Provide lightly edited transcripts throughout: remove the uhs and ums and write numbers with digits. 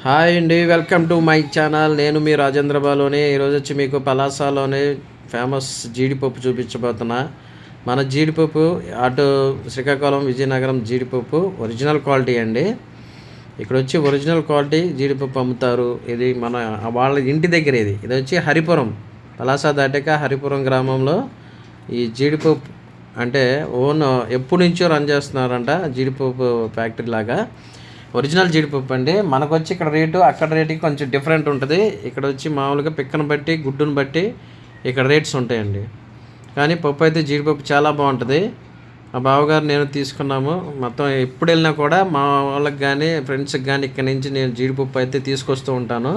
Hi అండి, welcome to my channel. నేను మీ రాజేంద్ర బాలుని. ఈరోజు వచ్చి మీకు పలాసాలోని ఫేమస్ జీడిపప్పు చూపించబోతున్నా. మన జీడిపప్పు అటు శ్రీకాకుళం విజయనగరం జీడిపప్పు ఒరిజినల్ క్వాలిటీ అండి. ఇక్కడ వచ్చి ఒరిజినల్ క్వాలిటీ జీడిపప్పు అమ్ముతారు. ఇది మన వాళ్ళ ఇంటి దగ్గర. ఇది వచ్చి హరిపురం, పలాసా దాటాక హరిపురం గ్రామంలో ఈ జీడిపప్పు అంటే ఓన్ ఎప్పటి నుంచో రన్ చేస్తున్నారంట. జీడిపప్పు ఫ్యాక్టరీ లాగా ఒరిజినల్ జీడిపప్పు అండి. మనకు వచ్చి ఇక్కడ రేటు అక్కడ రేటుకి కొంచెం డిఫరెంట్ ఉంటుంది. ఇక్కడ వచ్చి మామూలుగా పిక్కను బట్టి గుడ్డును బట్టి ఇక్కడ రేట్స్ ఉంటాయండి. కానీ పప్పు అయితే జీడిపప్పు చాలా బాగుంటుంది. మా బావగారు నేను తీసుకున్నాము. మొత్తం ఎప్పుడు వెళ్ళినా కూడా మా వాళ్ళకి కానీ ఫ్రెండ్స్కి కానీ ఇక్కడ నుంచి నేను జీడిపప్పు అయితే తీసుకొస్తూ ఉంటాను.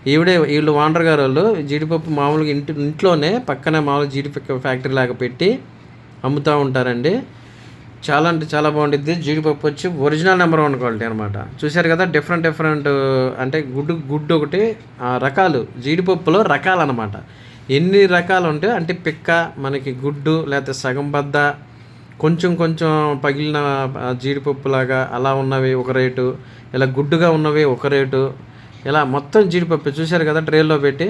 వీళ్ళు ఓనర్ గారు వాళ్ళు జీడిపప్పు మామూలుగా ఇంట్లోనే పక్కనే మామూలుగా జీడిపప్పు ఫ్యాక్టరీ లాగా పెట్టి అమ్ముతూ ఉంటారండి. చాలా అంటే చాలా బాగుంటుంది. జీడిపప్పు వచ్చి ఒరిజినల్ నెంబర్ 1 క్వాలిటీ అనమాట. చూశారు కదా, డిఫరెంట్ అంటే గుడ్డు ఒకటి రకాలు, జీడిపప్పులో రకాలు అనమాట. ఎన్ని రకాలు ఉంటాయి అంటే పిక్క, మనకి గుడ్డు, లేకపోతే సగం బద్ద, కొంచెం పగిలిన జీడిపప్పులాగా అలా ఉన్నవి ఒక రేటు, ఇలా గుడ్డుగా ఉన్నవి ఒక రేటు, ఇలా మొత్తం జీడిపప్పు చూశారు కదా ట్రేలో పెట్టి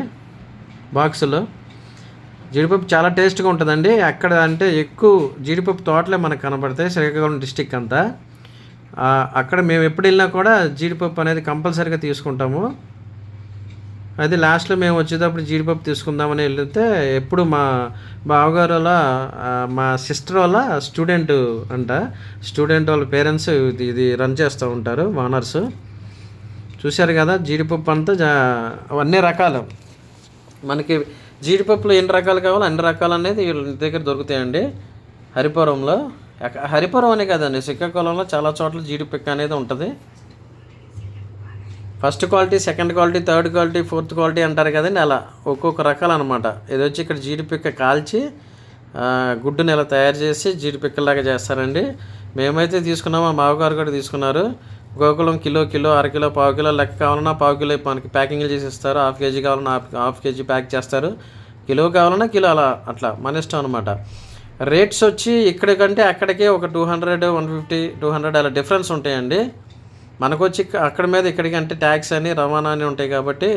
బాక్సులో. జీడిపప్పు చాలా టేస్ట్గా ఉంటుందండి. అక్కడ అంటే ఎక్కువ జీడిపప్పు తోటలే మనకు కనబడతాయి శ్రీకాకుళం డిస్టిక్ అంతా. అక్కడ మేము ఎప్పుడు వెళ్ళినా కూడా జీడిపప్పు అనేది కంపల్సరీగా తీసుకుంటాము. అది లాస్ట్లో మేము వచ్చేటప్పుడు జీడిపప్పు తీసుకుందామని వెళ్తే ఎప్పుడు మా బావగారు వాళ్ళ మా సిస్టర్ వాళ్ళ స్టూడెంట్ వాళ్ళ పేరెంట్స్ ఇది రన్ చేస్తూ ఉంటారు, ఓనర్స్. చూశారు కదా జీడిపప్పు అంతా అన్ని రకాలు మనకి జీడిపప్పులో ఎన్ని రకాలు కావాలో అన్ని రకాలు అనేది వీళ్ళ దగ్గర దొరుకుతాయండి హరిపురంలో. హరిపురం అనే కదండి, శ్రీకాకుళంలో చాలా చోట్ల జీడిపిక్క అనేది ఉంటుంది. First quality, second quality, third quality, fourth quality అంటారు కదండి, అలా ఒక్కొక్క రకాలు అనమాట. ఇది వచ్చి ఇక్కడ జీడిపిక్క కాల్చి గుడ్డుని ఇలా తయారు చేసి జీడిపిక్కలాగా చేస్తారండి. మేమైతే తీసుకున్నాము, మా మామగారు కూడా తీసుకున్నారు. గోకులం కిలో, అరకిలో, పావు కిలో లెక్క కావాలన్నా పావు కిలో మనకి ప్యాకింగ్లు చేసి ఇస్తారు. హాఫ్ కేజీ కావాలన్నా హాఫ్ కేజీ ప్యాక్ చేస్తారు. కిలో కావాలన్నా కిలో, అట్లా మన ఇష్టం అనమాట. రేట్స్ వచ్చి ఇక్కడ కంటే అక్కడికి ఒక 200, 150, 200 అలా డిఫరెన్స్ ఉంటాయండి. మనకు వచ్చి అక్కడ మీద ఇక్కడికి అంటే ట్యాక్స్ అని రవాణా అని ఉంటాయి కాబట్టి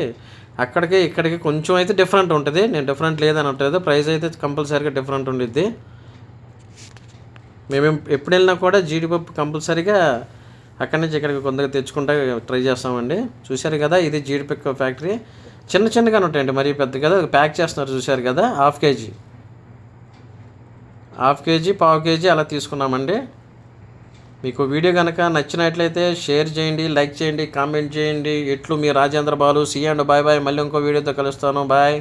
అక్కడికి ఇక్కడికి కొంచెం అయితే డిఫరెంట్ ఉంటుంది. నేను డిఫరెంట్ లేదని అంటలేదు, ప్రైస్ అయితే కంపల్సరీగా డిఫరెంట్ ఉండిద్ది. మేము ఎప్పుడు వెళ్ళినా కూడా జీడిపప్పు కంపల్సరీగా అక్కడి నుంచి ఇక్కడికి కొందరు తెచ్చుకుంటా ట్రై చేస్తామండి. చూశారు కదా, ఇది జీడిపప్పు ఫ్యాక్టరీ. చిన్నగానే ఉంటాయండి, మరీ పెద్ద కదా. ప్యాక్ చేస్తున్నారు చూశారు కదా, హాఫ్ కేజీ, పావు కేజీ అలా తీసుకున్నామండి. మీకు వీడియో కనుక నచ్చినట్లయితే షేర్ చేయండి, లైక్ చేయండి, కామెంట్ చేయండి. ఎట్లు మీ Rajendra Balu. See and bye. మళ్ళీ ఇంకో వీడియోతో కలుస్తాను. బాయ్.